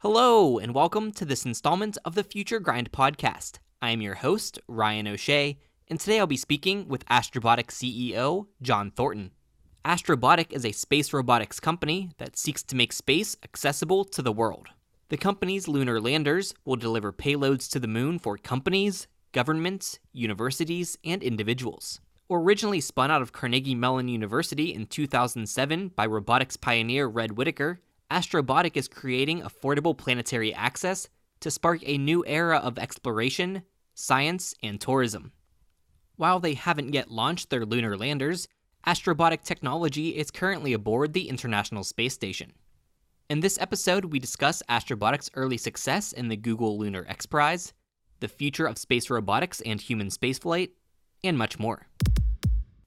Hello, and welcome to this installment of the Future Grind podcast. I am your host, Ryan O'Shea, and today I'll be speaking with Astrobotic CEO, John Thornton. Astrobotic is a space robotics company that seeks to make space accessible to the world. The company's lunar landers will deliver payloads to the moon for companies, governments, universities, and individuals. Originally spun out of Carnegie Mellon University in 2007 by robotics pioneer Red Whittaker, Astrobotic is creating affordable planetary access to spark a new era of exploration, science, and tourism. While they haven't yet launched their lunar landers, Astrobotic technology is currently aboard the International Space Station. In this episode, we discuss Astrobotic's early success in the Google Lunar XPRIZE, the future of space robotics and human spaceflight, and much more.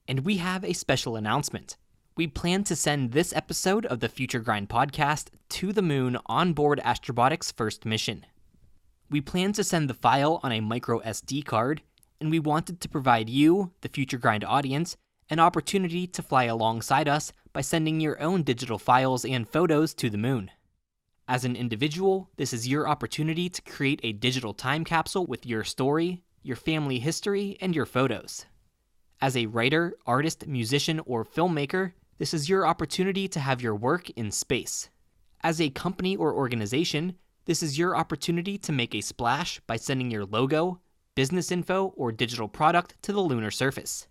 And we have a special announcement. We plan to send this episode of the Future Grind podcast to the moon on board Astrobotic's first mission. We plan to send the file on a micro SD card, and we wanted to provide you, the Future Grind audience, an opportunity to fly alongside us by sending your own digital files and photos to the moon. As an individual, this is your opportunity to create a digital time capsule with your story, your family history, and your photos. As a writer, artist, musician, or filmmaker, this is your opportunity to have your work in space. As a company or organization, this is your opportunity to make a splash by sending your logo, business info, or digital product to the lunar surface.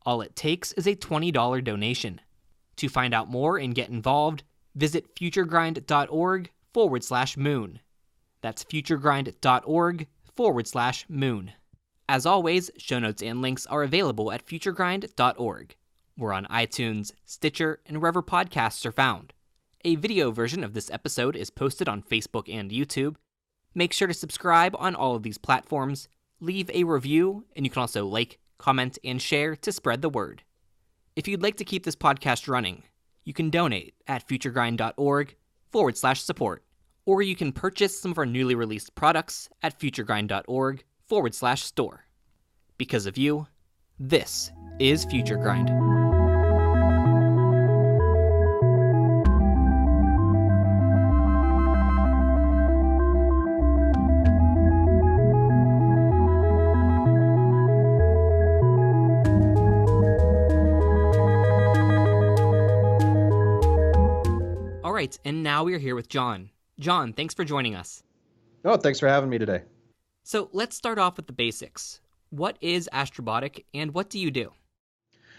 All it takes is a $20 donation. To find out more and get involved, visit futuregrind.org/moon. That's futuregrind.org/moon. As always, show notes and links are available at futuregrind.org. We're on iTunes, Stitcher, and wherever podcasts are found. A video version of this episode is posted on Facebook and YouTube. Make sure to subscribe on all of these platforms, leave a review, and you can also like, comment, and share to spread the word. If you'd like to keep this podcast running, you can donate at futuregrind.org/support, or you can purchase some of our newly released products at futuregrind.org/store. Because of you, this is Future Grind. All right, and now we are here with John. John, thanks for joining us. Oh, thanks for having me today. So let's start off with the basics. What is Astrobotic, and what do you do?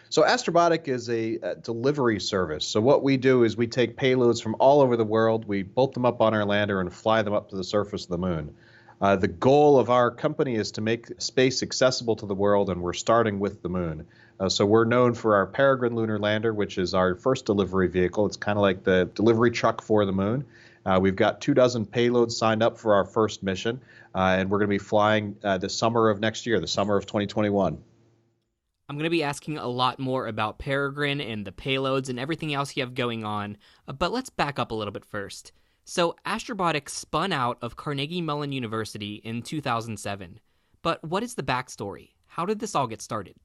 So Astrobotic is a delivery service. So what we do is we take payloads from all over the world, we bolt them up on our lander and fly them up to the surface of the moon. The goal of our company is to make space accessible to the world, and we're starting with the moon. So we're known for our Peregrine lunar lander, which is our first delivery vehicle. It's kind of like the delivery truck for the moon. We've got 24 payloads signed up for our first mission, and we're going to be flying the summer of next year, the summer of 2021. I'm going to be asking a lot more about Peregrine and the payloads and everything else you have going on, but let's back up a little bit first. So Astrobotic spun out of Carnegie Mellon University in 2007, but what is the backstory? How did this all get started?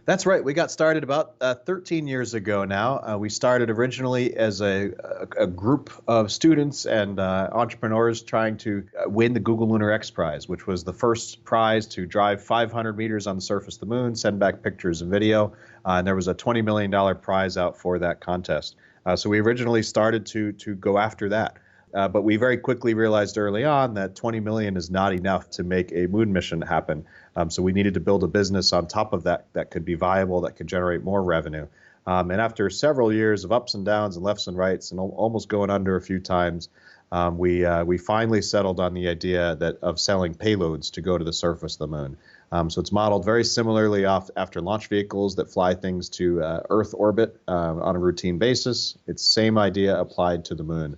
That's right. We got started about 13 years ago now. We started originally as a group of students and entrepreneurs trying to win the Google Lunar XPRIZE, which was the first prize to drive 500 meters on the surface of the moon, send back pictures and video, and there was a $20 million prize out for that contest. So we originally started to go after that. But we very quickly realized early on that 20 million is not enough to make a moon mission happen. So we needed to build a business on top of that that could be viable, that could generate more revenue. And after several years of ups and downs and lefts and rights and almost going under a few times, we finally settled on the idea of selling payloads to go to the surface of the moon. So it's modeled very similarly after launch vehicles that fly things to Earth orbit on a routine basis. It's the same idea applied to the moon.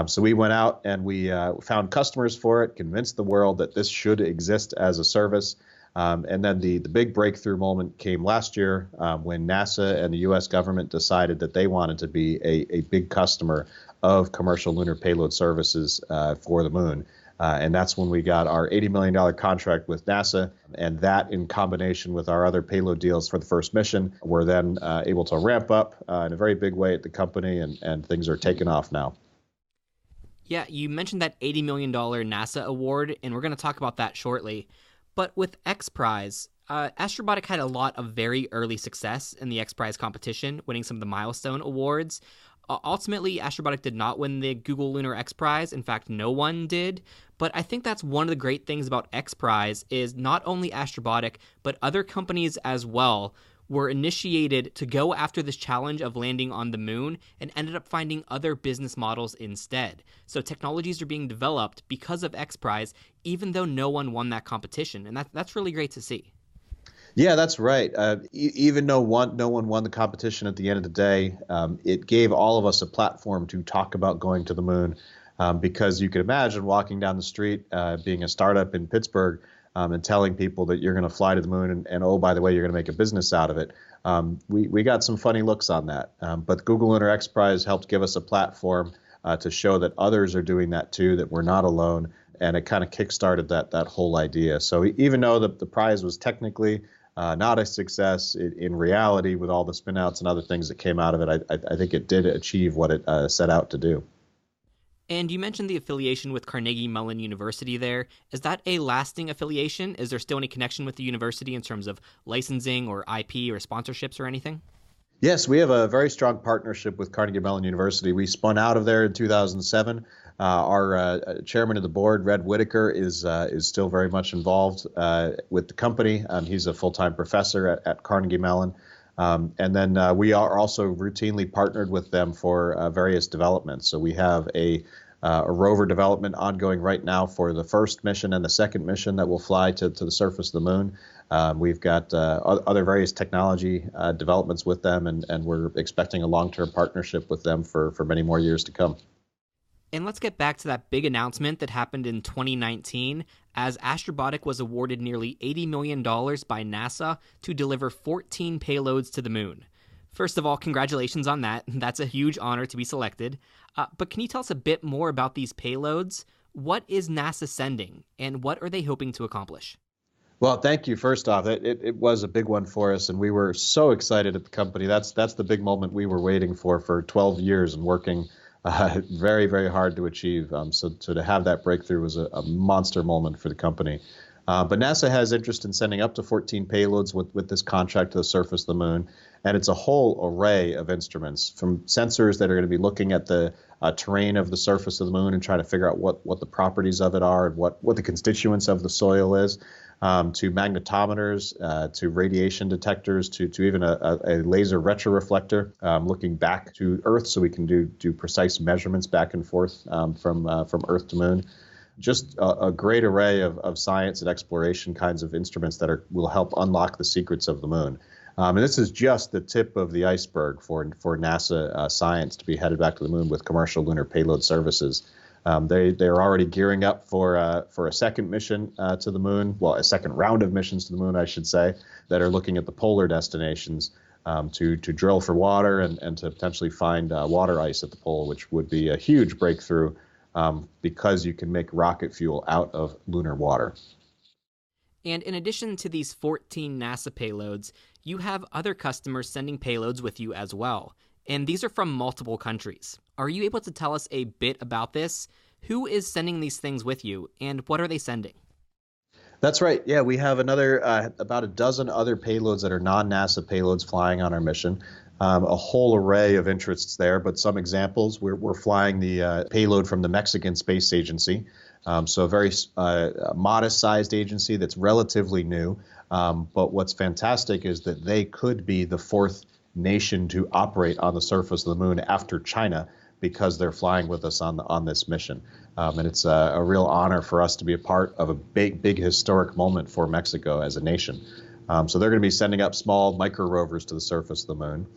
So we went out and we found customers for it, convinced the world that this should exist as a service. And then the big breakthrough moment came last year when NASA and the U.S. government decided that they wanted to be a big customer of commercial lunar payload services for the moon. And that's when we got our $80 million contract with NASA. And that, in combination with our other payload deals for the first mission, we're then able to ramp up in a very big way at the company, and things are taking off now. Yeah, you mentioned that $80 million NASA award, and we're going to talk about that shortly. But with XPRIZE, Astrobotic had a lot of very early success in the XPRIZE competition, winning some of the milestone awards. Ultimately, Astrobotic did not win the Google Lunar XPRIZE. In fact, no one did. But I think that's one of the great things about XPRIZE is not only Astrobotic, but other companies as well were initiated to go after this challenge of landing on the moon and ended up finding other business models instead. So technologies are being developed because of XPRIZE, even though no one won that competition. And that's really great to see. Yeah, that's right. Even though no one won the competition at the end of the day, it gave all of us a platform to talk about going to the moon because you could imagine walking down the street, being a startup in Pittsburgh, and telling people that you're going to fly to the moon and oh, by the way, you're going to make a business out of it. We got some funny looks on that. But Google Lunar XPRIZE helped give us a platform to show that others are doing that too, that we're not alone. And it kind of kickstarted that whole idea. So even though the prize was technically not a success, in reality, with all the spin-outs and other things that came out of it, I think it did achieve what it set out to do. And you mentioned the affiliation with Carnegie Mellon University there. Is that a lasting affiliation? Is there still any connection with the university in terms of licensing or IP or sponsorships or anything? Yes, we have a very strong partnership with Carnegie Mellon University. We spun out of there in 2007. Our chairman of the board, Red Whittaker, is still very much involved with the company. He's a full-time professor at Carnegie Mellon. And then we are also routinely partnered with them for various developments. So we have a rover development ongoing right now for the first mission and the second mission that will fly to the surface of the moon. We've got other various technology developments with them, and we're expecting a long-term partnership with them for many more years to come. And let's get back to that big announcement that happened in 2019 as Astrobotic was awarded nearly $80 million by NASA to deliver 14 payloads to the moon. First of all, congratulations on that. That's a huge honor to be selected. But can you tell us a bit more about these payloads? What is NASA sending, and what are they hoping to accomplish? Well, thank you. First off, it was a big one for us, and we were so excited at the company. That's the big moment we were waiting for 12 years and working very, very hard to achieve. So to have that breakthrough was a monster moment for the company. But NASA has interest in sending up to 14 payloads with this contract to the surface of the moon. And it's a whole array of instruments, from sensors that are going to be looking at the terrain of the surface of the moon and trying to figure out what the properties of it are and what the constituents of the soil is, to magnetometers, to radiation detectors, to even a laser retroreflector looking back to Earth so we can do precise measurements back and forth from Earth to moon. Just a great array of science and exploration kinds of instruments that will help unlock the secrets of the moon. And this is just the tip of the iceberg for NASA science to be headed back to the moon with commercial lunar payload services. They're already gearing up for a second mission to the moon, well, a second round of missions to the moon, I should say, that are looking at the polar destinations to drill for water and to potentially find water ice at the pole, which would be a huge breakthrough because you can make rocket fuel out of lunar water. And in addition to these 14 NASA payloads, you have other customers sending payloads with you as well. And these are from multiple countries. Are you able to tell us a bit about this? Who is sending these things with you, and what are they sending? That's right. Yeah, we have another about a dozen other payloads that are non-NASA payloads flying on our mission. A whole array of interests there, but some examples, we're flying the payload from the Mexican Space Agency. So a very modest-sized agency that's relatively new. But what's fantastic is that they could be the fourth nation to operate on the surface of the moon after China because they're flying with us on this mission. And it's a real honor for us to be a part of a big historic moment for Mexico as a nation. So they're going to be sending up small micro rovers to the surface of the moon.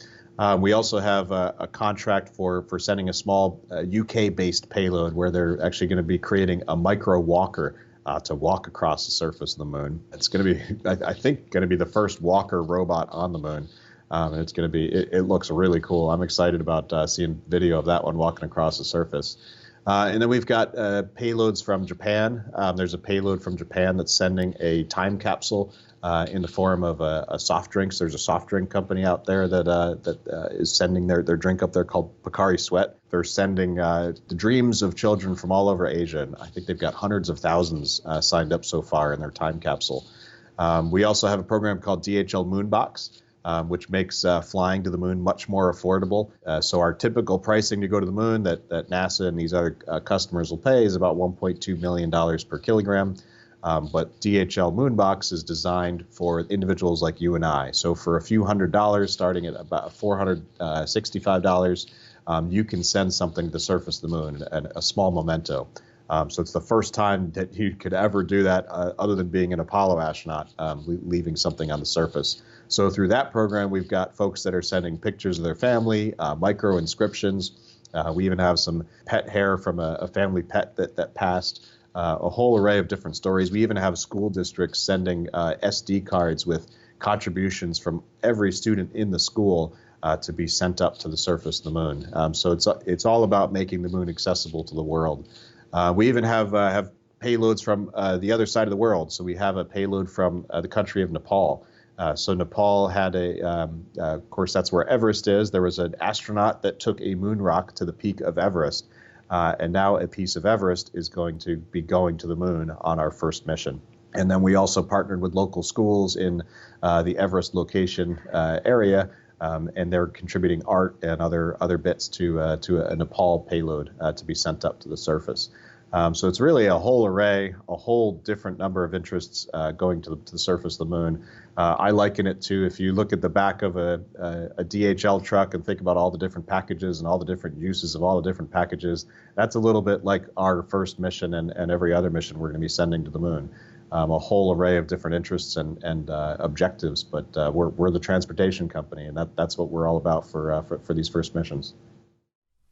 We also have a contract for sending a small UK-based payload where they're actually going to be creating a micro walker to walk across the surface of the moon. It's going to be, I think, going to be the first walker robot on the moon. And it's going to be, it looks really cool. I'm excited about seeing video of that one walking across the surface. And then we've got payloads from Japan. There's a payload from Japan that's sending a time capsule in the form of a soft drink. So there's a soft drink company out there that is sending their drink up there called Pocari Sweat. They're sending the dreams of children from all over Asia. And I think they've got hundreds of thousands signed up so far in their time capsule. We also have a program called DHL MoonBox, which makes flying to the moon much more affordable. So our typical pricing to go to the moon that NASA and these other customers will pay is about $1.2 million per kilogram. But DHL MoonBox is designed for individuals like you and I. So for a few $100s, starting at about $465, you can send something to the surface of the moon, a small memento. So it's the first time that you could ever do that other than being an Apollo astronaut, leaving something on the surface. So through that program, we've got folks that are sending pictures of their family, micro inscriptions. We even have some pet hair from a family pet that passed, a whole array of different stories. We even have school districts sending SD cards with contributions from every student in the school to be sent up to the surface of the moon. So it's all about making the moon accessible to the world. We even have payloads from the other side of the world. So we have a payload from the country of Nepal. So Nepal had of course, that's where Everest is. There was an astronaut that took a moon rock to the peak of Everest. And now a piece of Everest is going to be going to the moon on our first mission. And then we also partnered with local schools in the Everest location area. And they're contributing art and other bits to a Nepal payload to be sent up to the surface. So it's really a whole array, a whole different number of interests going to the surface of the moon. I liken it to, if you look at the back of a DHL truck and think about all the different packages and all the different uses of all the different packages, that's a little bit like our first mission and every other mission we're going to be sending to the moon. A whole array of different interests and objectives, but we're the transportation company, and that's what we're all about for these first missions.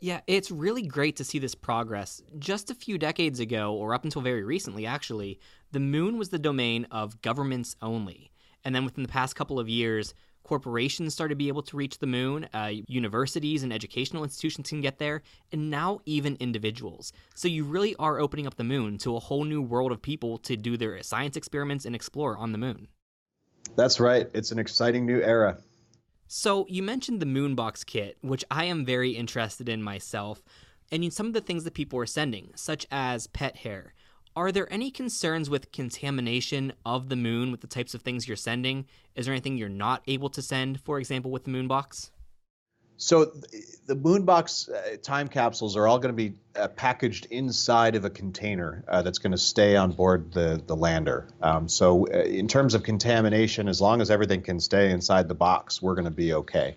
Yeah, it's really great to see this progress. Just a few decades ago, or up until very recently actually, the moon was the domain of governments only. And then within the past couple of years, corporations started to be able to reach the moon, universities and educational institutions can get there, and now even individuals. So you really are opening up the moon to a whole new world of people to do their science experiments and explore on the moon. That's right. It's an exciting new era. So you mentioned the MoonBox kit, which I am very interested in myself, and in some of the things that people are sending, such as pet hair. Are there any concerns with contamination of the moon with the types of things you're sending? Is there anything you're not able to send, for example, with the MoonBox? So the MoonBox time capsules are all going to be packaged inside of a container that's going to stay on board the lander. So in terms of contamination, as long as everything can stay inside the box, we're going to be okay.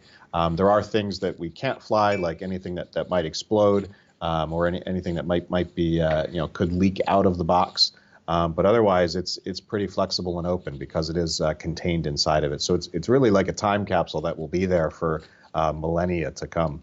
There are things that we can't fly, like anything that might explode or anything that might be could leak out of the box. But otherwise, it's pretty flexible and open because it is contained inside of it. So it's really like a time capsule that will be there for millennia to come.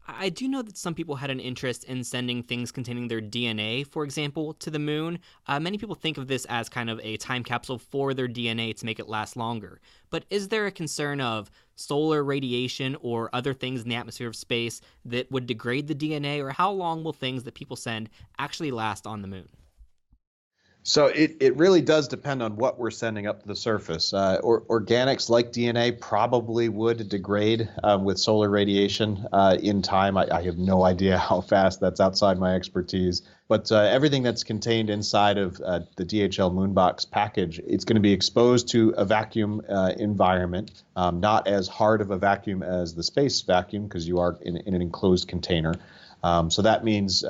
I do know that some people had an interest in sending things containing their DNA, for example, to the moon. Many people think of this as kind of a time capsule for their DNA to make it last longer. But is there a concern of solar radiation or other things in the atmosphere of space that would degrade the DNA, or how long will things that people send actually last on the moon? So it really does depend on what we're sending up to the surface. Organics like DNA probably would degrade with solar radiation in time. I have no idea how fast. That's outside my expertise. But everything that's contained inside of the DHL MoonBox package, it's going to be exposed to a vacuum environment, not as hard of a vacuum as the space vacuum because you are in an enclosed container. So that means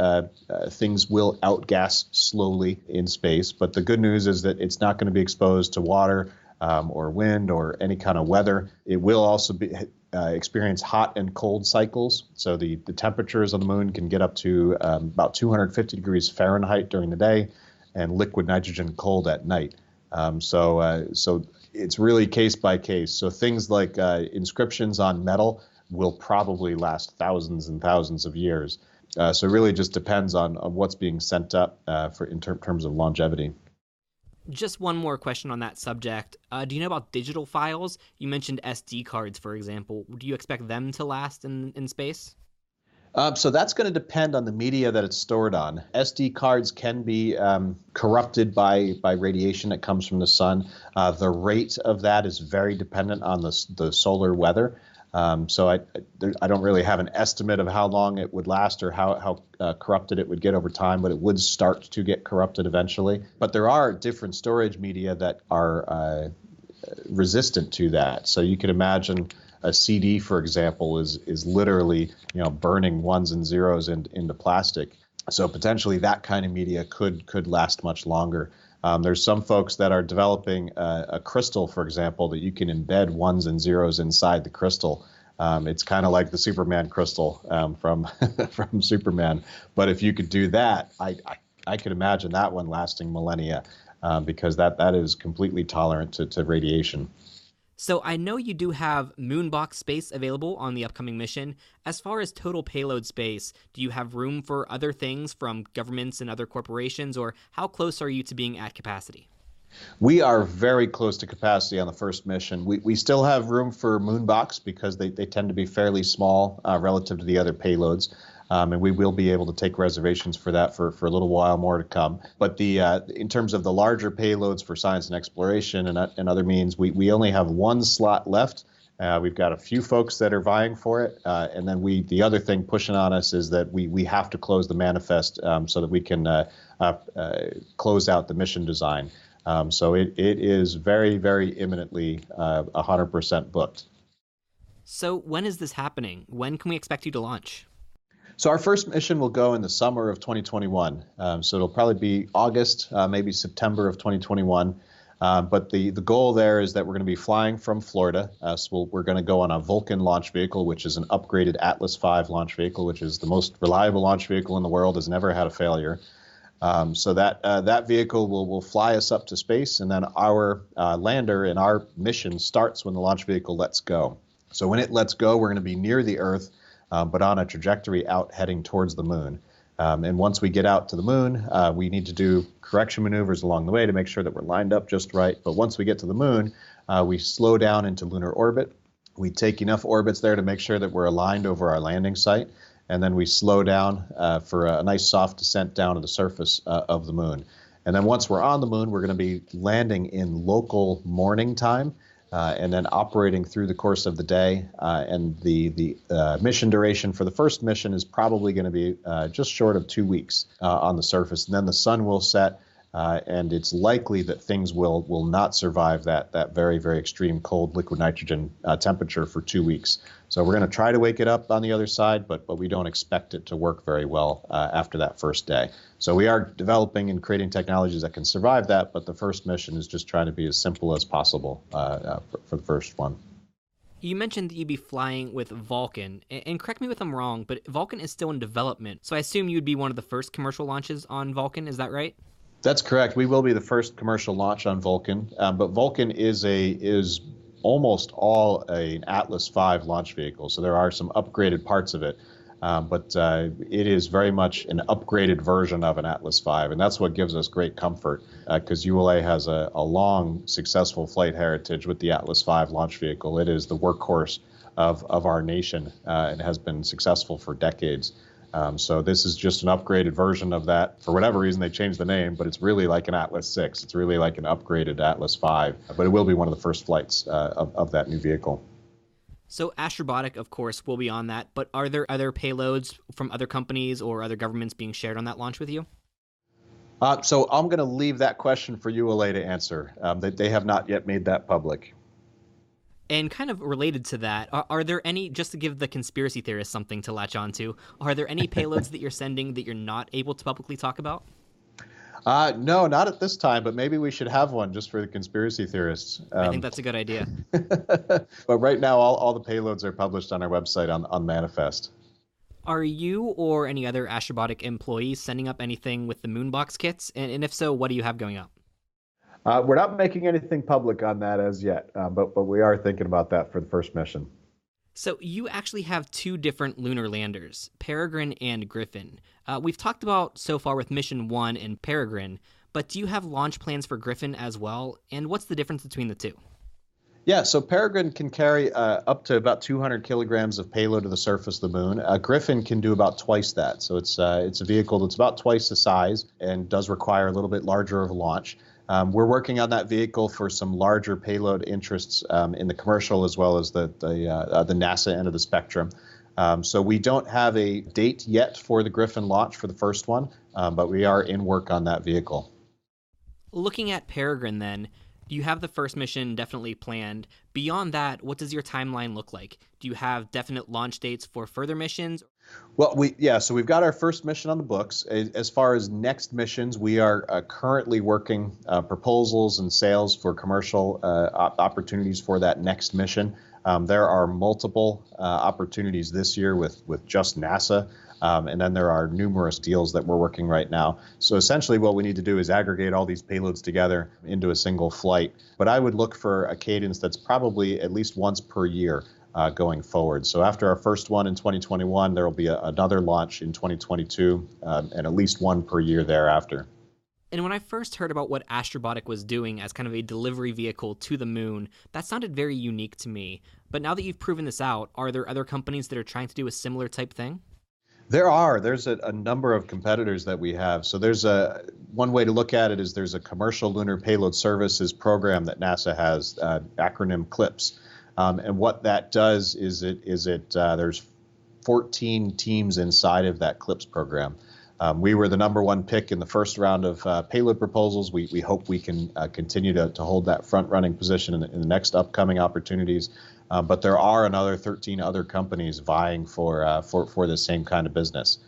things will outgas slowly in space. But the good news is that it's not going to be exposed to water or wind or any kind of weather. It will also experience hot and cold cycles. So the temperatures on the moon can get up to about 250 degrees Fahrenheit during the day and liquid nitrogen cold at night. So it's really case by case. So things like inscriptions on metal will probably last thousands and thousands of years. So it really just depends on what's being sent up in terms of longevity. Just one more question on that subject. Do you know about digital files? You mentioned SD cards, for example. Do you expect them to last in space? So that's going to depend on the media that it's stored on. SD cards can be corrupted by radiation that comes from the sun. The rate of that is very dependent on the solar weather. So I don't really have an estimate of how long it would last or how corrupted it would get over time, but it would start to get corrupted eventually. But there are different storage media that are resistant to that. So you can imagine a CD, for example, is literally burning ones and zeros into plastic. So potentially that kind of media could last much longer. There's some folks that are developing a crystal, for example, that you can embed ones and zeros inside the crystal. It's kind of like the Superman crystal from from Superman. But if you could do that, I could imagine that one lasting millennia because that is completely tolerant to radiation. So I know you do have MoonBox space available on the upcoming mission. As far as total payload space, do you have room for other things from governments and other corporations, or how close are you to being at capacity? We are very close to capacity on the first mission. We still have room for MoonBox because they tend to be fairly small relative to the other payloads. And we will be able to take reservations for that for a little while more to come. But in terms of the larger payloads for science and exploration and other means, we only have one slot left. We've got a few folks that are vying for it. And then the other thing pushing on us is that we have to close the manifest so that we can close out the mission design. So it is very, very imminently 100% booked. So when is this happening? When can we expect you to launch? So our first mission will go in the summer of 2021. So it'll probably be August, maybe September of 2021. But the goal there is that we're going to be flying from Florida. So we're going to go on a Vulcan launch vehicle, which is an upgraded Atlas V launch vehicle, which is the most reliable launch vehicle in the world, has never had a failure. So that vehicle will fly us up to space, and then our lander and our mission starts when the launch vehicle lets go. So when it lets go, we're going to be near the Earth, but on a trajectory out heading towards the moon. And once we get out to the moon, we need to do correction maneuvers along the way to make sure that we're lined up just right. But once we get to the moon, we slow down into lunar orbit. We take enough orbits there to make sure that we're aligned over our landing site. And then we slow down for a nice soft descent down to the surface of the moon. And then once we're on the moon, we're going to be landing in local morning time. And then operating through the course of the day. And the mission duration for the first mission is probably going to be just short of 2 weeks on the surface. And then the sun will set, and it's likely that things will not survive that very, very extreme cold liquid nitrogen temperature for 2 weeks. So we're going to try to wake it up on the other side, but we don't expect it to work very well after that first day. So we are developing and creating technologies that can survive that, but the first mission is just trying to be as simple as possible for the first one. You mentioned that you'd be flying with Vulcan, and correct me if I'm wrong, but Vulcan is still in development, so I assume you'd be one of the first commercial launches on Vulcan, is that right? That's correct. We will be the first commercial launch on Vulcan, but Vulcan is almost all an Atlas V launch vehicle, so there are some upgraded parts of it. But it is very much an upgraded version of an Atlas V, and that's what gives us great comfort because ULA has a long, successful flight heritage with the Atlas V launch vehicle. It is the workhorse of our nation and has been successful for decades. So this is just an upgraded version of that. For whatever reason, they changed the name, but it's really like an Atlas VI. It's really like an upgraded Atlas V, but it will be one of the first flights of that new vehicle. So Astrobotic, of course, will be on that, but are there other payloads from other companies or other governments being shared on that launch with you? So I'm going to leave that question for ULA to answer. They have not yet made that public. And kind of related to that, are there any, just to give the conspiracy theorists something to latch onto, are there any payloads that you're sending that you're not able to publicly talk about? No, not at this time, but maybe we should have one just for the conspiracy theorists. I think that's a good idea. But right now, all the payloads are published on our website on Manifest. Are you or any other Astrobotic employees sending up anything with the MoonBox kits? And if so, what do you have going up? We're not making anything public on that as yet, but we are thinking about that for the first mission. So you actually have two different lunar landers, Peregrine and Griffin. We've talked about so far with Mission 1 and Peregrine, but do you have launch plans for Griffin as well? And what's the difference between the two? Yeah, so Peregrine can carry up to about 200 kilograms of payload to the surface of the moon. Griffin can do about twice that. So it's a vehicle that's about twice the size and does require a little bit larger of a launch. We're working on that vehicle for some larger payload interests in the commercial as well as the NASA end of the spectrum. So we don't have a date yet for the Griffin launch for the first one, but we are in work on that vehicle. Looking at Peregrine then, do you have the first mission definitely planned? Beyond that, what does your timeline look like? Do you have definite launch dates for further missions? Well, so we've got our first mission on the books. As far as next missions, we are currently working proposals and sales for commercial opportunities for that next mission. There are multiple opportunities this year with just NASA. And then there are numerous deals that we're working right now. So essentially what we need to do is aggregate all these payloads together into a single flight. But I would look for a cadence that's probably at least once per year going forward. So after our first one in 2021, there will be another launch in 2022 and at least one per year thereafter. And when I first heard about what Astrobotic was doing as kind of a delivery vehicle to the moon, that sounded very unique to me. But now that you've proven this out, are there other companies that are trying to do a similar type thing? There's a number of competitors that we have. So there's one way to look at it is there's a commercial lunar payload services program that NASA has, acronym CLIPS. And what that does is there's 14 teams inside of that CLIPS program. We were the number one pick in the first round of payload proposals. We hope we can continue to hold that front running position in the next upcoming opportunities. But there are another 13 other companies vying for the same kind of business.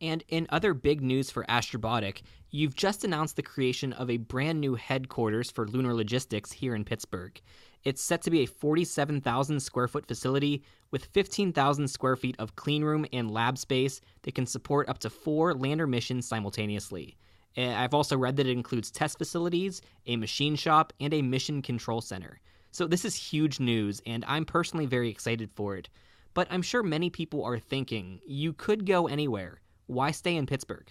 And in other big news for Astrobotic, you've just announced the creation of a brand new headquarters for lunar logistics here in Pittsburgh. It's set to be a 47,000 square foot facility with 15,000 square feet of clean room and lab space that can support up to 4 lander missions simultaneously. I've also read that it includes test facilities, a machine shop, and a mission control center. So this is huge news, and I'm personally very excited for it. But I'm sure many people are thinking, you could go anywhere. Why stay in Pittsburgh?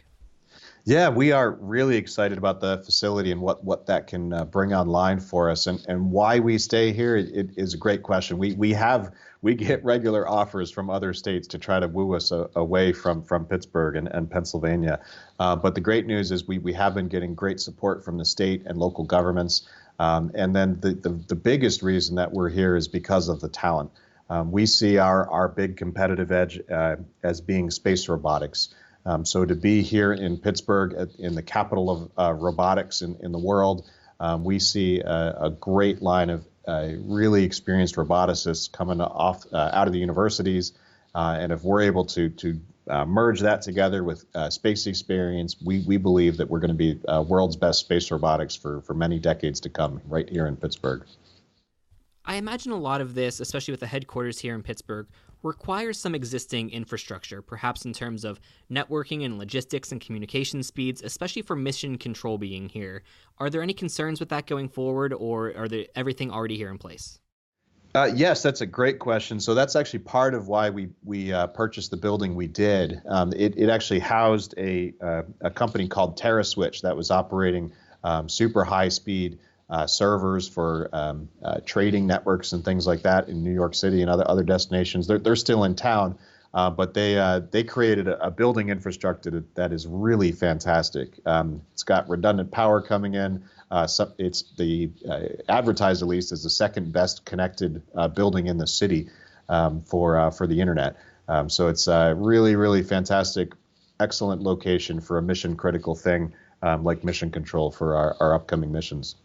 Yeah, we are really excited about the facility and what that can bring online for us, and why we stay here. It is a great question. We get regular offers from other states to try to woo us away from Pittsburgh and Pennsylvania. But the great news is we have been getting great support from the state and local governments. And then the biggest reason that we're here is because of the talent. We see our big competitive edge as being space robotics. So to be here in Pittsburgh, in the capital of robotics in the world, we see a great line of really experienced roboticists coming out of the universities. And if we're able to merge that together with space experience, we believe that we're going to be world's best space robotics for many decades to come right here in Pittsburgh. I imagine a lot of this, especially with the headquarters here in Pittsburgh, requires some existing infrastructure, perhaps in terms of networking and logistics and communication speeds, especially for mission control being here. Are there any concerns with that going forward, or are everything already here in place? Yes, that's a great question. So that's actually part of why we purchased the building we did. It actually housed a company called TerraSwitch that was operating super high speed servers for trading networks and things like that in New York City and other destinations. They're still in town, but they created a building infrastructure that is really fantastic. It's got redundant power coming in. It's advertised at least as the second best connected building in the city for the internet. So it's a really fantastic, excellent location for a mission critical thing like mission control for our upcoming missions.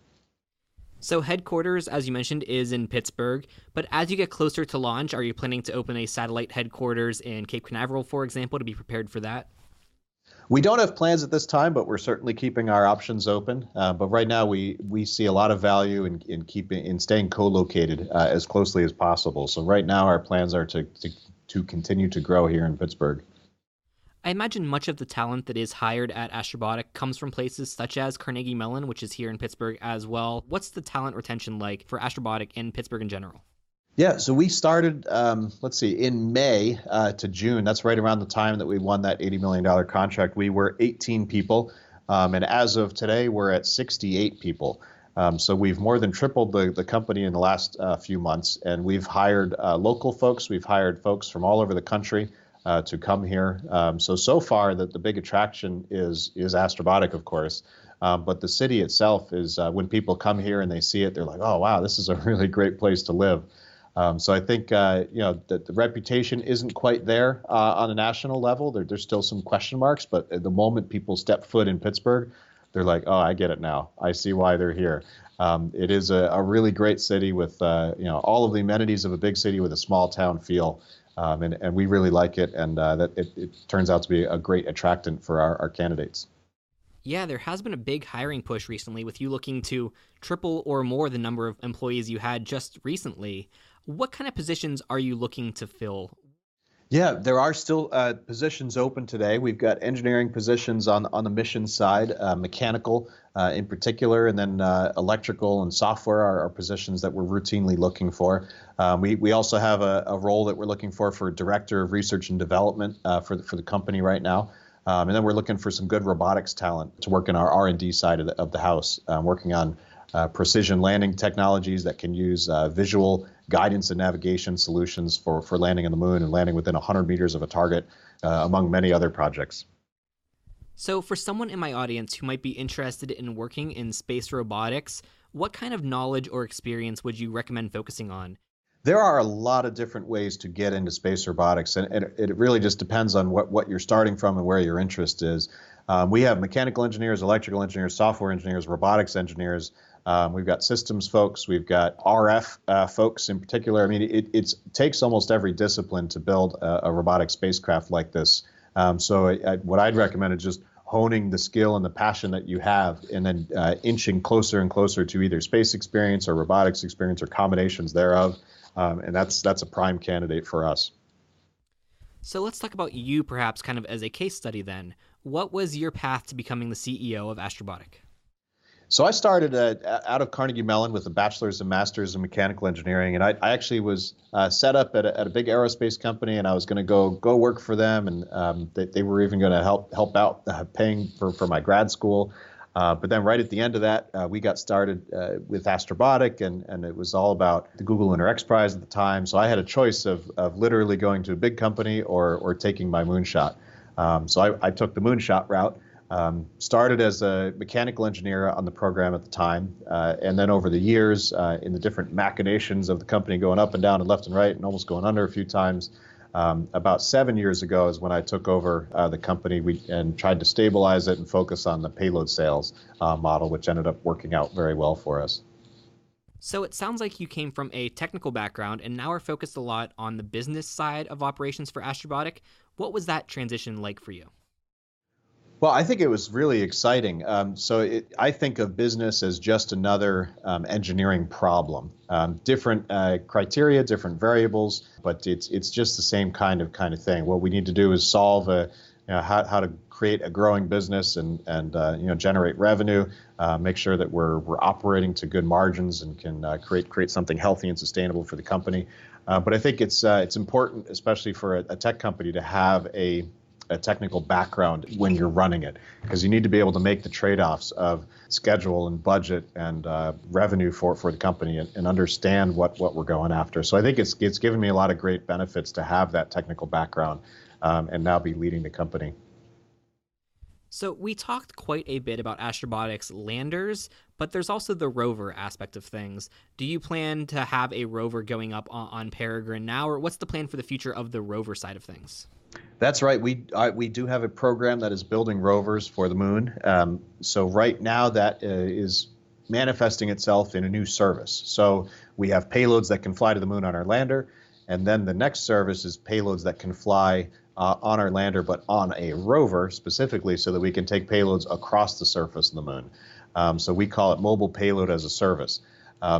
So headquarters, as you mentioned, is in Pittsburgh, but as you get closer to launch, are you planning to open a satellite headquarters in Cape Canaveral, for example, to be prepared for that? We don't have plans at this time, but we're certainly keeping our options open. But right now, we see a lot of value in staying co-located as closely as possible. So right now, our plans are to continue to grow here in Pittsburgh. I imagine much of the talent that is hired at Astrobotic comes from places such as Carnegie Mellon, which is here in Pittsburgh as well. What's the talent retention like for Astrobotic in Pittsburgh in general? Yeah, so we started, in May to June. That's right around the time that we won that $80 million contract. We were 18 people, and as of today, we're at 68 people. So we've more than tripled the company in the last few months, and we've hired local folks. We've hired folks from all over the country to come here. So far, the big attraction is Astrobotic, of course. But the city itself is, when people come here and they see it, they're like, oh, wow, this is a really great place to live. So I think, the reputation isn't quite there on a national level. There's still some question marks, but at the moment people step foot in Pittsburgh, they're like, oh, I get it now. I see why they're here. It is a really great city with, all of the amenities of a big city with a small town feel. And we really like it, and that it turns out to be a great attractant for our candidates. Yeah, there has been a big hiring push recently with you looking to triple or more the number of employees you had just recently. What kind of positions are you looking to fill? Yeah, there are still positions open today. We've got engineering positions on the mission side, mechanical in particular, and then electrical and software are positions that we're routinely looking for. We also have a role that we're looking for director of research and development for the company right now. And then we're looking for some good robotics talent to work in our R&D side of the house, working on precision landing technologies that can use visual guidance and navigation solutions for landing on the moon and landing within 100 meters of a target, among many other projects. So for someone in my audience who might be interested in working in space robotics, what kind of knowledge or experience would you recommend focusing on? There are a lot of different ways to get into space robotics, and it really just depends on what you're starting from and where your interest is. We have mechanical engineers, electrical engineers, software engineers, robotics engineers. We've got systems folks. We've got RF folks in particular. I mean, it takes almost every discipline to build a robotic spacecraft like this. What I'd recommend is just honing the skill and the passion that you have, and then inching closer and closer to either space experience or robotics experience or combinations thereof. And that's a prime candidate for us. So let's talk about you perhaps kind of as a case study then. What was your path to becoming the CEO of Astrobotic? So I started out of Carnegie Mellon with a bachelor's and master's in mechanical engineering, and I actually was set up at a big aerospace company, and I was going to go work for them, and they were even going to help out paying for my grad school. But then right at the end of that, we got started with Astrobotic, and it was all about the Google Lunar XPRIZE at the time. So I had a choice of literally going to a big company or taking my moonshot. So I took the moonshot route. Started as a mechanical engineer on the program at the time, and then over the years, in the different machinations of the company going up and down and left and right and almost going under a few times, about 7 years ago is when I took over the company and tried to stabilize it and focus on the payload sales model, which ended up working out very well for us. So it sounds like you came from a technical background and now are focused a lot on the business side of operations for Astrobotic. What was that transition like for you? Well, I think it was really exciting. I think of business as just another engineering problem. Different criteria, different variables, but it's just the same kind of thing. What we need to do is solve how to create a growing business and generate revenue, make sure that we're operating to good margins and can create something healthy and sustainable for the company. But I think it's important, especially for a tech company, to have a technical background when you're running it, because you need to be able to make the trade-offs of schedule and budget and revenue for the company and understand what we're going after. So I think it's given me a lot of great benefits to have that technical background and now be leading the company. So we talked quite a bit about Astrobotic's landers, but there's also the rover aspect of things. Do you plan to have a rover going up on Peregrine now, or what's the plan for the future of the rover side of things? That's right. We do have a program that is building rovers for the moon. So right now that is manifesting itself in a new service. So we have payloads that can fly to the moon on our lander, and then the next service is payloads that can fly on our lander, but on a rover specifically, so that we can take payloads across the surface of the moon. So we call it mobile payload as a service.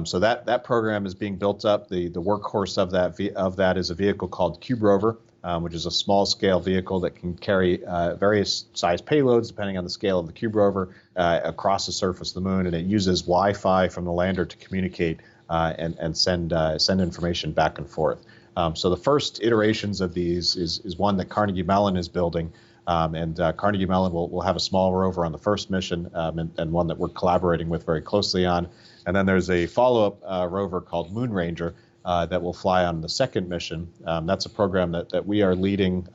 So that program is being built up. The workhorse of that is a vehicle called Cube Rover, which is a small-scale vehicle that can carry various size payloads, depending on the scale of the Cube Rover, across the surface of the moon, and it uses Wi-Fi from the lander to communicate and send information back and forth. So the first iterations of these is one that Carnegie Mellon is building, And Carnegie Mellon will have a small rover on the first mission, and one that we're collaborating with very closely on. And then there's a follow-up rover called Moon Ranger that will fly on the second mission. That's a program that we are leading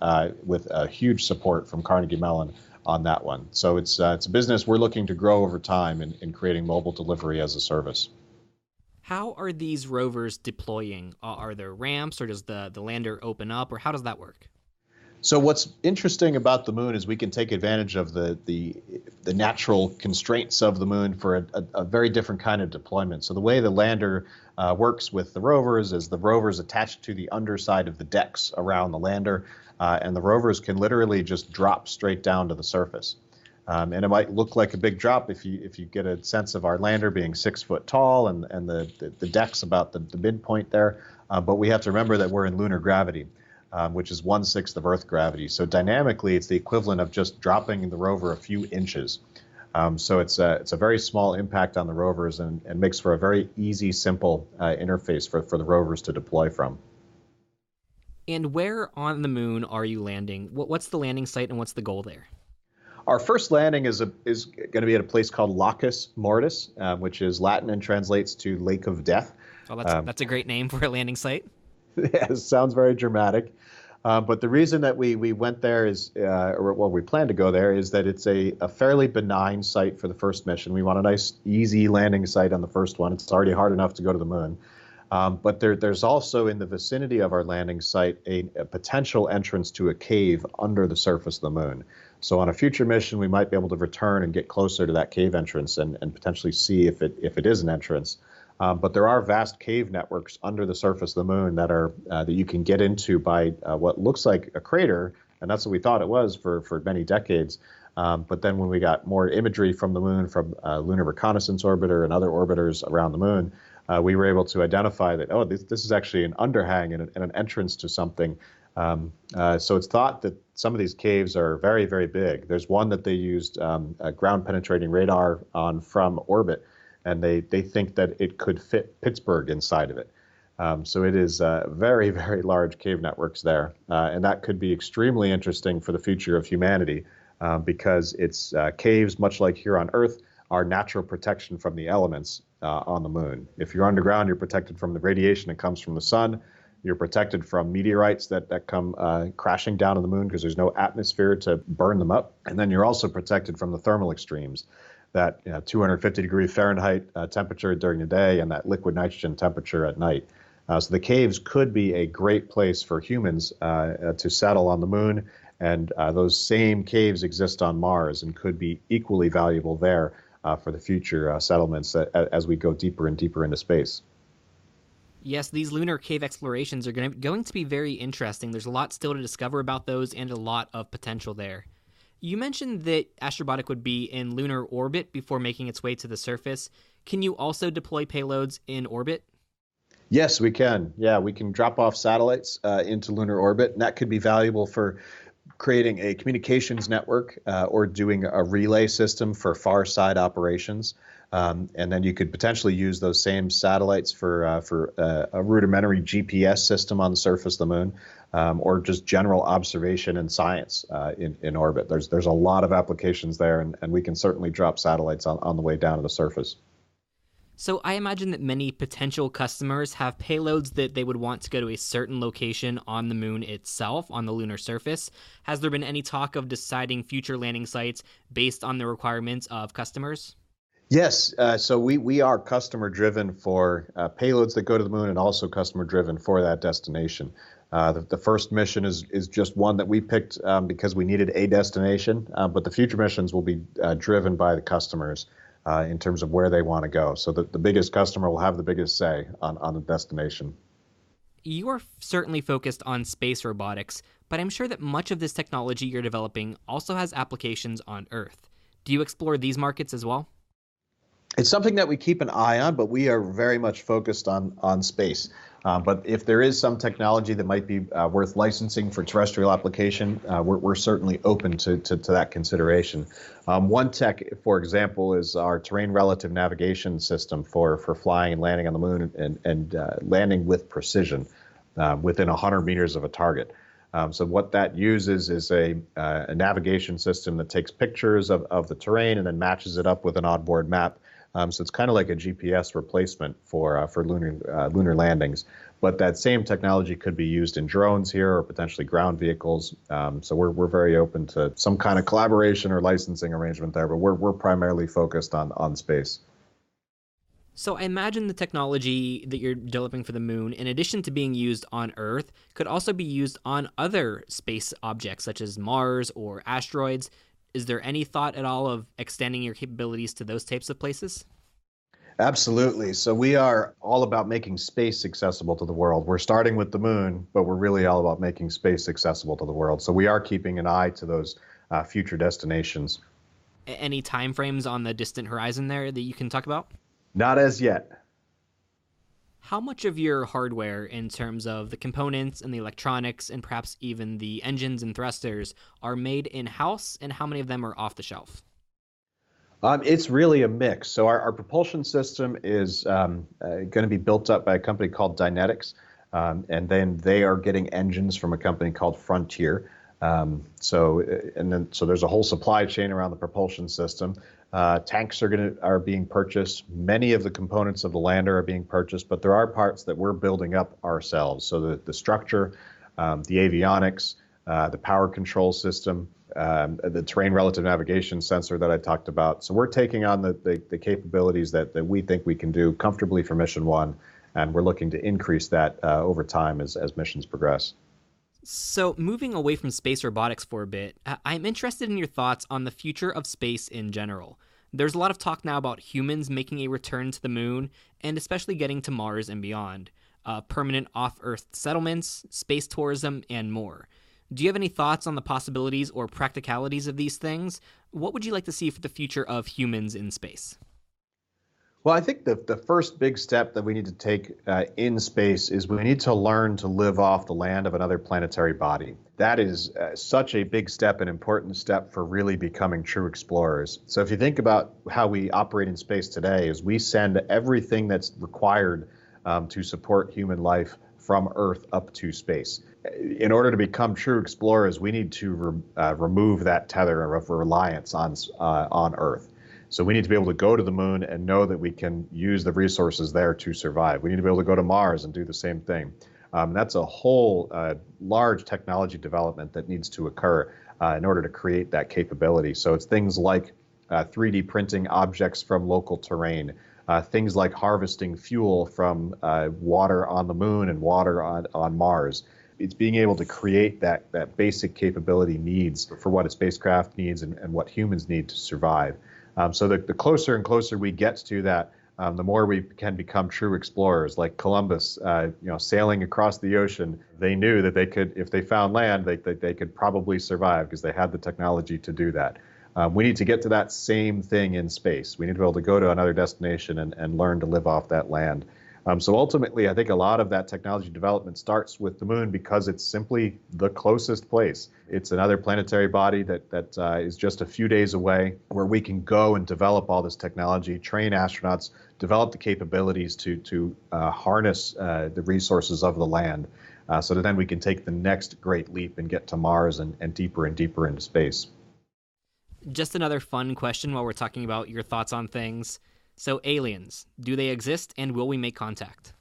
with huge support from Carnegie Mellon on that one. So it's a business we're looking to grow over time in creating mobile delivery as a service. How are these rovers deploying? Are there ramps, or does the lander open up, or how does that work? So what's interesting about the moon is we can take advantage of the natural constraints of the moon for a very different kind of deployment. So the way the lander works with the rovers is the rovers attached to the underside of the decks around the lander, and the rovers can literally just drop straight down to the surface. And it might look like a big drop if you get a sense of our lander being 6 foot tall and the deck's about the midpoint there. But we have to remember that we're in lunar gravity, which is 1/6 of Earth gravity. So dynamically, it's the equivalent of just dropping the rover a few inches. So it's a very small impact on the rovers and makes for a very easy, simple interface for the rovers to deploy from. And where on the moon are you landing? What's the landing site and what's the goal there? Our first landing is going to be at a place called Locus Mortis, which is Latin and translates to Lake of Death. Oh, that's a great name for a landing site. Yeah, it sounds very dramatic. But the reason that we went there is, we plan to go there, is that it's a fairly benign site for the first mission. We want a nice, easy landing site on the first one. It's already hard enough to go to the moon. But there's also in the vicinity of our landing site a potential entrance to a cave under the surface of the moon. So on a future mission, we might be able to return and get closer to that cave entrance and potentially see if it is an entrance. But there are vast cave networks under the surface of the moon that you can get into by what looks like a crater, and that's what we thought it was for many decades. But then when we got more imagery from the moon, from Lunar Reconnaissance Orbiter and other orbiters around the moon, we were able to identify that, this is actually an underhang and an entrance to something. So it's thought that some of these caves are very, very big. There's one that they used a ground-penetrating radar on from orbit, and they think that it could fit Pittsburgh inside of it. So it is very, very large cave networks there, and that could be extremely interesting for the future of humanity because it's caves, much like here on Earth, are natural protection from the elements on the moon. If you're underground, you're protected from the radiation that comes from the sun. You're protected from meteorites that come crashing down on the moon because there's no atmosphere to burn them up. And then you're also protected from the thermal extremes, that 250-degree Fahrenheit temperature during the day and that liquid nitrogen temperature at night. So the caves could be a great place for humans to settle on the moon, and those same caves exist on Mars and could be equally valuable there for the future settlements as we go deeper and deeper into space. Yes, these lunar cave explorations are going to be very interesting. There's a lot still to discover about those and a lot of potential there. You mentioned that Astrobotic would be in lunar orbit before making its way to the surface. Can you also deploy payloads in orbit? Yes, we can. Yeah, we can drop off satellites into lunar orbit, and that could be valuable for creating a communications network or doing a relay system for far side operations. And then you could potentially use those same satellites for a rudimentary GPS system on the surface of the moon, or just general observation and science in orbit. There's a lot of applications there, and we can certainly drop satellites on the way down to the surface. So I imagine that many potential customers have payloads that they would want to go to a certain location on the moon itself, on the lunar surface. Has there been any talk of deciding future landing sites based on the requirements of customers? Yes, so we are customer driven for payloads that go to the moon, and also customer driven for that destination. The first mission is just one that we picked because we needed a destination, but the future missions will be driven by the customers in terms of where they want to go. So the biggest customer will have the biggest say on the destination. You are certainly focused on space robotics, but I'm sure that much of this technology you're developing also has applications on Earth. Do you explore these markets as well? It's something that we keep an eye on, but we are very much focused on space. But if there is some technology that might be worth licensing for terrestrial application, we're certainly open to that consideration. One tech, for example, is our terrain relative navigation system for flying and landing on the moon and landing with precision within 100 meters of a target. So what that uses is a navigation system that takes pictures of the terrain and then matches it up with an onboard map. So it's kind of like a GPS replacement for lunar landings. But that same technology could be used in drones here or potentially ground vehicles. So we're very open to some kind of collaboration or licensing arrangement there, but we're primarily focused on space. So I imagine the technology that you're developing for the moon, in addition to being used on Earth, could also be used on other space objects such as Mars or asteroids. Is there any thought at all of extending your capabilities to those types of places? Absolutely. So we are all about making space accessible to the world. We're starting with the moon, but we're really all about making space accessible to the world. So we are keeping an eye to those future destinations. Any timeframes on the distant horizon there that you can talk about? Not as yet. How much of your hardware, in terms of the components and the electronics and perhaps even the engines and thrusters, are made in-house, and how many of them are off the shelf? It's really a mix. So our propulsion system is going to be built up by a company called Dynetics, and then they are getting engines from a company called Frontier. So there's a whole supply chain around the propulsion system. Tanks are being purchased. Many of the components of the lander are being purchased, but there are parts that we're building up ourselves. So the structure, the avionics, the power control system, the terrain relative navigation sensor that I talked about. So we're taking on the capabilities that we think we can do comfortably for mission one, and we're looking to increase that over time as missions progress. So, moving away from space robotics for a bit, I'm interested in your thoughts on the future of space in general. There's a lot of talk now about humans making a return to the moon, and especially getting to Mars and beyond, permanent off-Earth settlements, space tourism, and more. Do you have any thoughts on the possibilities or practicalities of these things? What would you like to see for the future of humans in space? Well, I think the first big step that we need to take in space is we need to learn to live off the land of another planetary body. That is such a big step, an important step for really becoming true explorers. So if you think about how we operate in space today, is we send everything that's required to support human life from Earth up to space. In order to become true explorers, we need to remove that tether of reliance on Earth. So we need to be able to go to the moon and know that we can use the resources there to survive. We need to be able to go to Mars and do the same thing. That's a whole large technology development that needs to occur in order to create that capability. So it's things like 3D printing objects from local terrain, things like harvesting fuel from water on the moon and water on Mars. It's being able to create that basic capability needs for what a spacecraft needs and what humans need to survive. So the closer and closer we get to that, the more we can become true explorers. Like Columbus, sailing across the ocean, they knew that they could, if they found land, they could probably survive because they had the technology to do that. We need to get to that same thing in space. We need to be able to go to another destination and learn to live off that land. So ultimately, I think a lot of that technology development starts with the moon because it's simply the closest place. It's another planetary body that is just a few days away, where we can go and develop all this technology, train astronauts, develop the capabilities to harness the resources of the land, so that then we can take the next great leap and get to Mars and deeper into space. Just another fun question while we're talking about your thoughts on things. So aliens, do they exist, and will we make contact?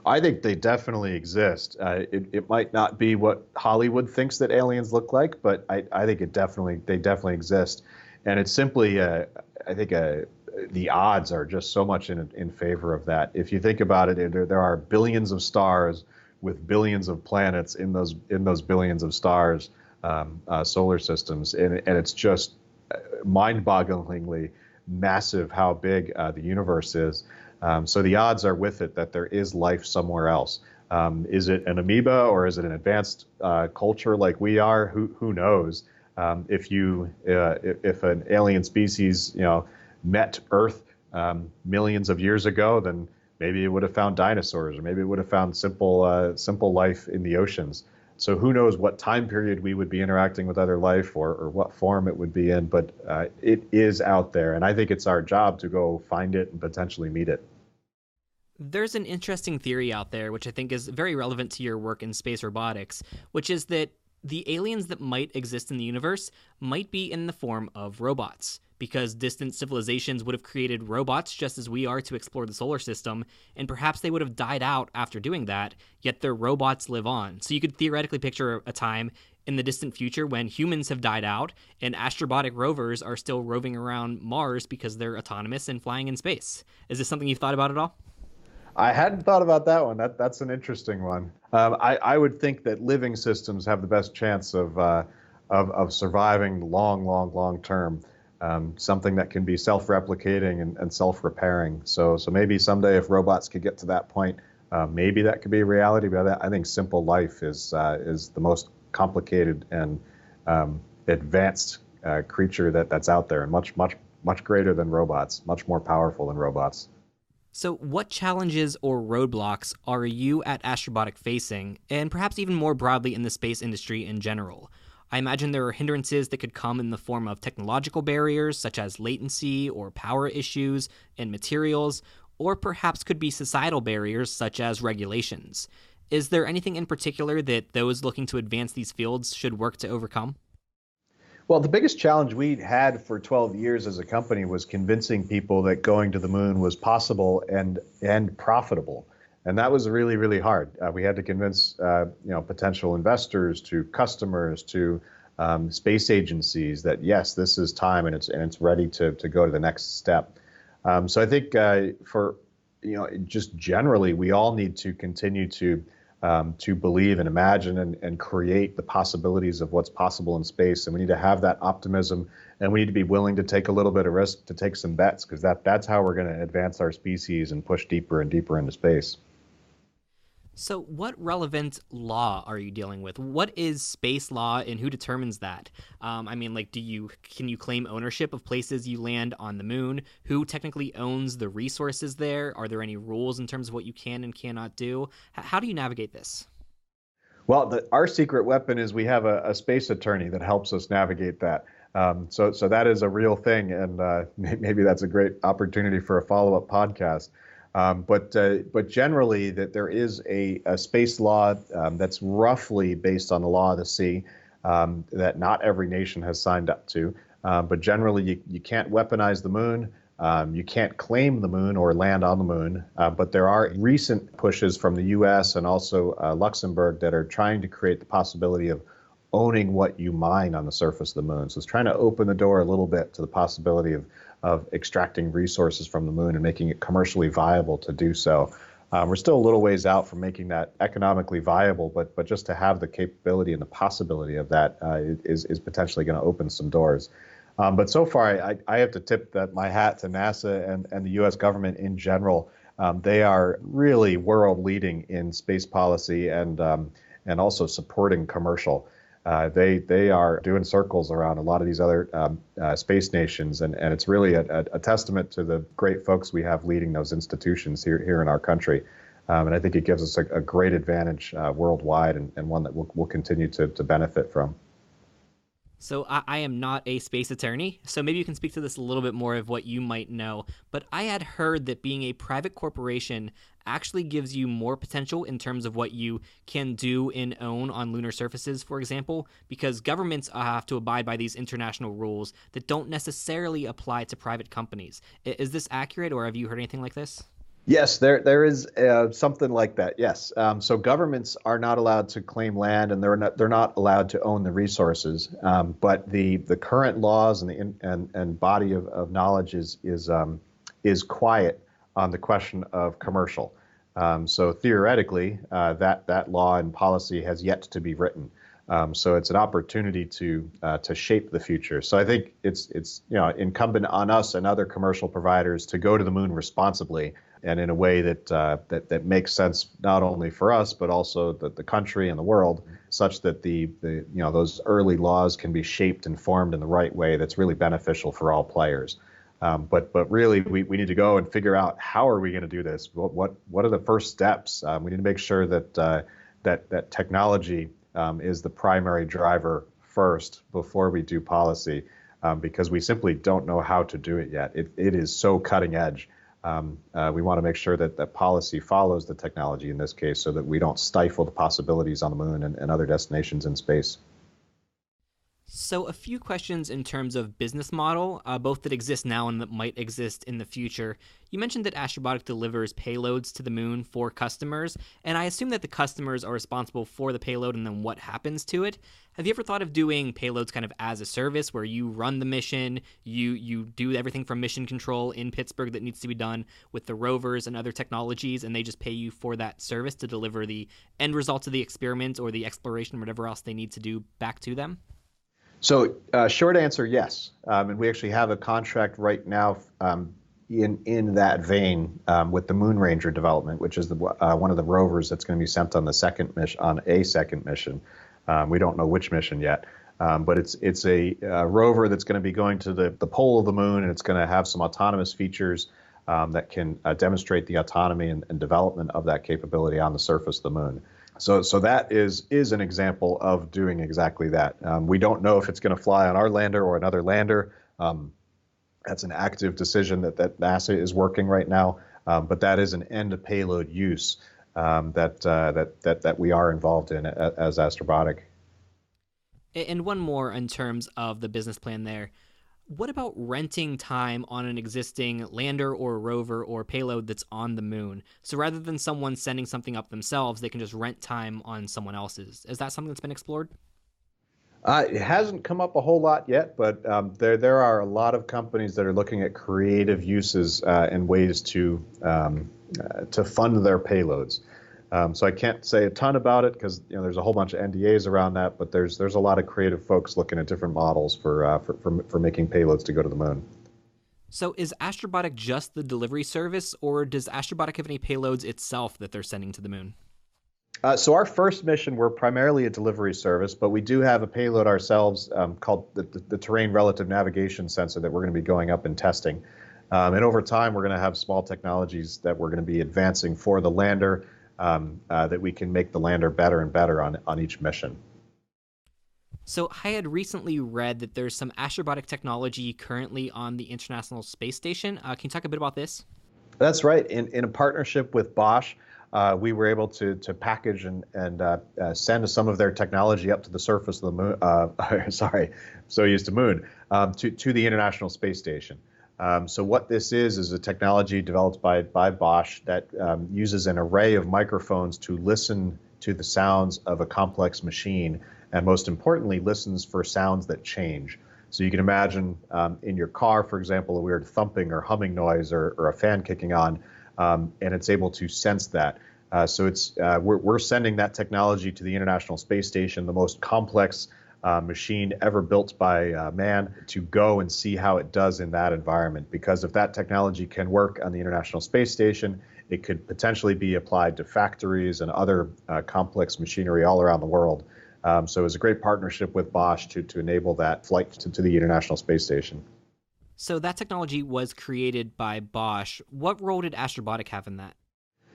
I think they definitely exist. It might not be what Hollywood thinks that aliens look like, but I think they definitely exist. And it's simply, I think the odds are just so much in favor of that. If you think about it, there are billions of stars with billions of planets in those billions of stars, solar systems, and it's just mind-bogglingly massive how big the universe is. So the odds are with it that there is life somewhere else. Is it an amoeba or is it an advanced culture like we are? Who knows? If an alien species met Earth millions of years ago, then maybe it would have found dinosaurs, or maybe it would have found simple life in the oceans. So who knows what time period we would be interacting with other life or what form it would be in, but it is out there. And I think it's our job to go find it and potentially meet it. There's an interesting theory out there, which I think is very relevant to your work in space robotics, which is that the aliens that might exist in the universe might be in the form of robots, because distant civilizations would have created robots just as we are to explore the solar system, and perhaps they would have died out after doing that, yet their robots live on. So you could theoretically picture a time in the distant future when humans have died out and astrobotic rovers are still roving around Mars because they're autonomous and flying in space. Is this something you've thought about at all? I hadn't thought about that one. That's an interesting one. I would think that living systems have the best chance of surviving long term. Something that can be self-replicating and self-repairing. So maybe someday if robots could get to that point, maybe that could be a reality. But I think simple life is the most complicated and advanced creature that's out there, and much greater than robots, much more powerful than robots. So what challenges or roadblocks are you at Astrobotic facing, and perhaps even more broadly in the space industry in general? I imagine there are hindrances that could come in the form of technological barriers, such as latency or power issues and materials, or perhaps could be societal barriers, such as regulations. Is there anything in particular that those looking to advance these fields should work to overcome? Well, the biggest challenge we had for 12 years as a company was convincing people that going to the moon was possible and profitable. And that was really hard. We had to convince potential investors, to customers, to space agencies that yes, this is time and it's ready to go to the next step. So I think just generally, we all need to continue to believe and imagine and create the possibilities of what's possible in space. And we need to have that optimism, and we need to be willing to take a little bit of risk, to take some bets, because that's how we're going to advance our species and push deeper and deeper into space. So what relevant law are you dealing with? What is space law and who determines that? Can you claim ownership of places you land on the moon? Who technically owns the resources there? Are there any rules in terms of what you can and cannot do? How do you navigate this? Well, our secret weapon is we have a space attorney that helps us navigate that. So that is a real thing, and maybe that's a great opportunity for a follow-up podcast. But generally, that there is a space law that's roughly based on the law of the sea that not every nation has signed up to. But generally, you can't weaponize the moon. You can't claim the moon or land on the moon. But there are recent pushes from the U.S. and also Luxembourg that are trying to create the possibility of owning what you mine on the surface of the moon. So it's trying to open the door a little bit to the possibility of extracting resources from the moon and making it commercially viable to do so. We're still a little ways out from making that economically viable, but just to have the capability and the possibility of that is potentially going to open some doors. But so far, I have to tip my hat to NASA and the U.S. government in general. They are really world leading in space policy and also supporting commercial. They are doing circles around a lot of these other space nations, and it's really a testament to the great folks we have leading those institutions here in our country. And I think it gives us a great advantage worldwide, and one that we'll continue to benefit from. So I am not a space attorney, so maybe you can speak to this a little bit more of what you might know. But I had heard that being a private corporation actually gives you more potential in terms of what you can do and own on lunar surfaces, for example, because governments have to abide by these international rules that don't necessarily apply to private companies. Is this accurate, or have you heard anything like this? Yes, there is something like that. Yes, so governments are not allowed to claim land, and they're not allowed to own the resources. But the current laws and body of knowledge is quiet on the question of commercial. So theoretically, that law and policy has yet to be written. So it's an opportunity to shape the future. So I think it's incumbent on us and other commercial providers to go to the moon responsibly and in a way that makes sense not only for us but also the country and the world, such that those early laws can be shaped and formed in the right way that's really beneficial for all players. But really, we need to go and figure out how are we going to do this? What are the first steps? We need to make sure that technology is the primary driver first before we do policy, because we simply don't know how to do it yet. It is so cutting edge. We want to make sure that the policy follows the technology in this case so that we don't stifle the possibilities on the moon and other destinations in space. So a few questions in terms of business model, both that exist now and that might exist in the future. You mentioned that Astrobotic delivers payloads to the moon for customers, and I assume that the customers are responsible for the payload and then what happens to it. Have you ever thought of doing payloads kind of as a service where you run the mission, you do everything from mission control in Pittsburgh that needs to be done with the rovers and other technologies, and they just pay you for that service to deliver the end results of the experiment or the exploration or whatever else they need to do back to them? So, short answer, yes. And we actually have a contract right now in that vein with the Moon Ranger development, which is one of the rovers that's going to be sent on the second mission, on a second mission. We don't know which mission yet, but it's a rover that's going to be going to the pole of the moon, and it's going to have some autonomous features that can demonstrate the autonomy and development of that capability on the surface of the moon. So that is an example of doing exactly that. We don't know if it's going to fly on our lander or another lander. That's an active decision that NASA is working right now. But that is an end payload use that we are involved in as Astrobotic. And one more in terms of the business plan there. What about renting time on an existing lander or rover or payload that's on the moon? So rather than someone sending something up themselves, they can just rent time on someone else's. Is that something that's been explored? It hasn't come up a whole lot yet, but there are a lot of companies that are looking at creative uses and ways to fund their payloads. So I can't say a ton about it because there's a whole bunch of NDAs around that, but there's a lot of creative folks looking at different models for making payloads to go to the moon. So is Astrobotic just the delivery service, or does Astrobotic have any payloads itself that they're sending to the moon? So our first mission, we're primarily a delivery service, but we do have a payload ourselves called the Terrain Relative Navigation Sensor that we're going to be going up and testing. And over time, we're going to have small technologies that we're going to be advancing for the lander that we can make the lander better and better on each mission. So I had recently read that there's some Astrobotic technology currently on the International Space Station. Can you talk a bit about this? That's right. In a partnership with Bosch, we were able to package and send some of their technology up to the surface of the moon. Sorry, so used to moon to the International Space Station. So what this is a technology developed by Bosch that uses an array of microphones to listen to the sounds of a complex machine, and most importantly, listens for sounds that change. So you can imagine in your car, for example, a weird thumping or humming noise or a fan kicking on, and it's able to sense that. So we're sending that technology to the International Space Station, the most complex machine ever built by man, to go and see how it does in that environment. Because if that technology can work on the International Space Station, it could potentially be applied to factories and other complex machinery all around the world. So it was a great partnership with Bosch to enable that flight to the International Space Station. So that technology was created by Bosch. What role did Astrobotic have in that?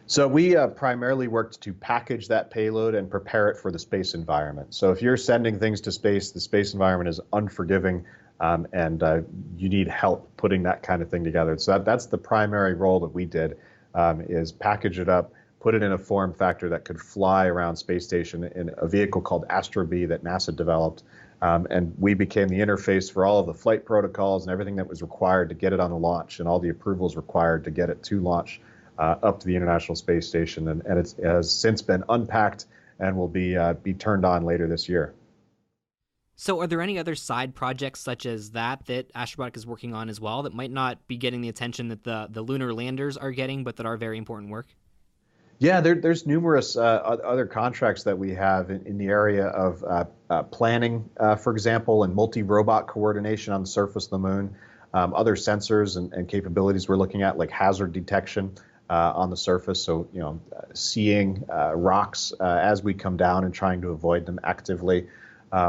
So we primarily worked to package that payload and prepare it for the space environment. So if you're sending things to space, the space environment is unforgiving, and you need help putting that kind of thing together. So that's the primary role that we did, is package it up, put it in a form factor that could fly around space station in a vehicle called Astrobee that NASA developed. And we became the interface for all of the flight protocols and everything that was required to get it on the launch and all the approvals required to get it to launch up to the International Space Station. And it has since been unpacked and will be turned on later this year. So are there any other side projects such as that Astrobotic is working on as well that might not be getting the attention that the lunar landers are getting, but that are very important work? Yeah, there's numerous other contracts that we have in the area of planning, for example, and multi-robot coordination on the surface of the moon. Other sensors and capabilities we're looking at, like hazard detection on the surface. So, seeing rocks as we come down and trying to avoid them actively.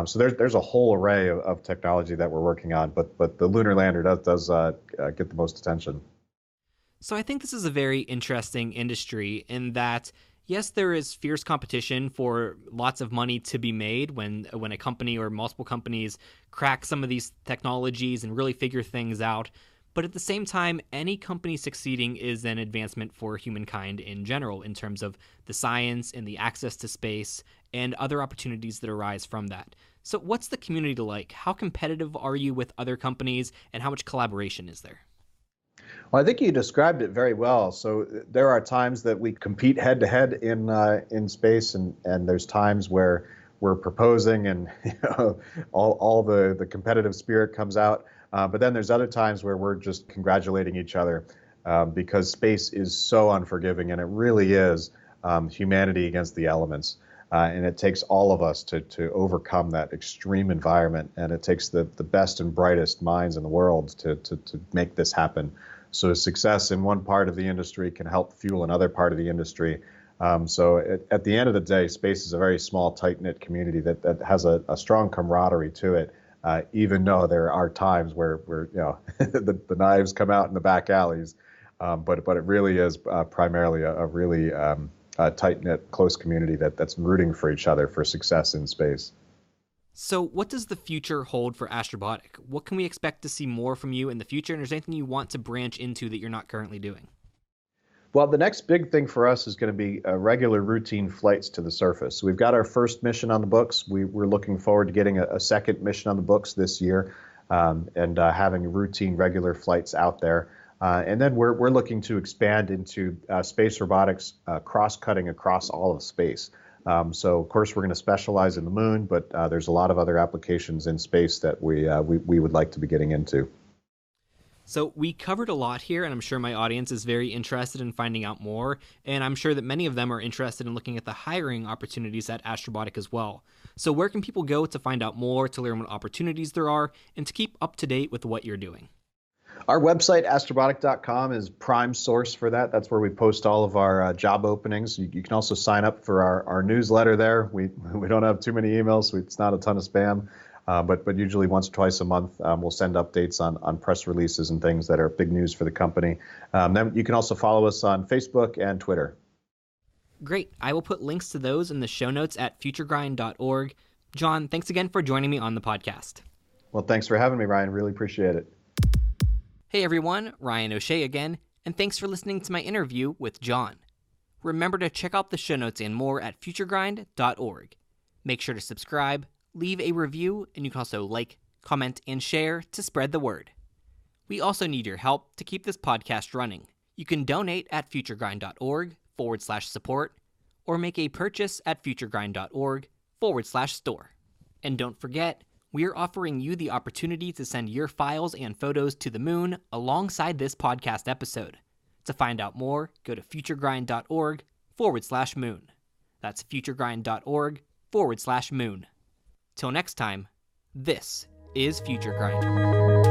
So there's a whole array of technology that we're working on, but the lunar lander does get the most attention. So I think this is a very interesting industry in that, yes, there is fierce competition for lots of money to be made when a company or multiple companies crack some of these technologies and really figure things out. But at the same time, any company succeeding is an advancement for humankind in general in terms of the science and the access to space and other opportunities that arise from that. So what's the community like? How competitive are you with other companies, and how much collaboration is there? Well, I think you described it very well. So there are times that we compete head to head in space, and there's times where we're proposing and all the competitive spirit comes out. But then there's other times where we're just congratulating each other because space is so unforgiving, and it really is humanity against the elements. And it takes all of us to overcome that extreme environment, and it takes the best and brightest minds in the world to make this happen. So success in one part of the industry can help fuel another part of the industry. So at the end of the day, space is a very small, tight-knit community that has a strong camaraderie to it, even though there are times where the knives come out in the back alleys. But it really is primarily a really tight-knit, close community that's rooting for each other for success in space. So what does the future hold for Astrobotic? What can we expect to see more from you in the future? And is there anything you want to branch into that you're not currently doing? Well, the next big thing for us is going to be regular routine flights to the surface. So we've got our first mission on the books. We're looking forward to getting a second mission on the books this year and having routine, regular flights out there. And then we're looking to expand into space robotics, cross-cutting across all of space. So, of course, we're going to specialize in the moon, but there's a lot of other applications in space that we would like to be getting into. So we covered a lot here, and I'm sure my audience is very interested in finding out more, and I'm sure that many of them are interested in looking at the hiring opportunities at Astrobotic as well. So where can people go to find out more, to learn what opportunities there are, and to keep up to date with what you're doing? Our website, astrobotic.com, is prime source for that. That's where we post all of our job openings. You can also sign up for our newsletter there. We don't have too many emails, so it's not a ton of spam. But usually once or twice a month, we'll send updates on press releases and things that are big news for the company. Then you can also follow us on Facebook and Twitter. Great. I will put links to those in the show notes at futuregrind.org. John, thanks again for joining me on the podcast. Well, thanks for having me, Ryan. Really appreciate it. Hey everyone, Ryan O'Shea again, and thanks for listening to my interview with John. Remember to check out the show notes and more at futuregrind.org. Make sure to subscribe, leave a review, and you can also like, comment, and share to spread the word. We also need your help to keep this podcast running. You can donate at futuregrind.org/support or make a purchase at futuregrind.org/store. And don't forget, we're offering you the opportunity to send your files and photos to the moon alongside this podcast episode. To find out more, go to futuregrind.org/moon. That's futuregrind.org/moon. Till next time, this is Future Grind.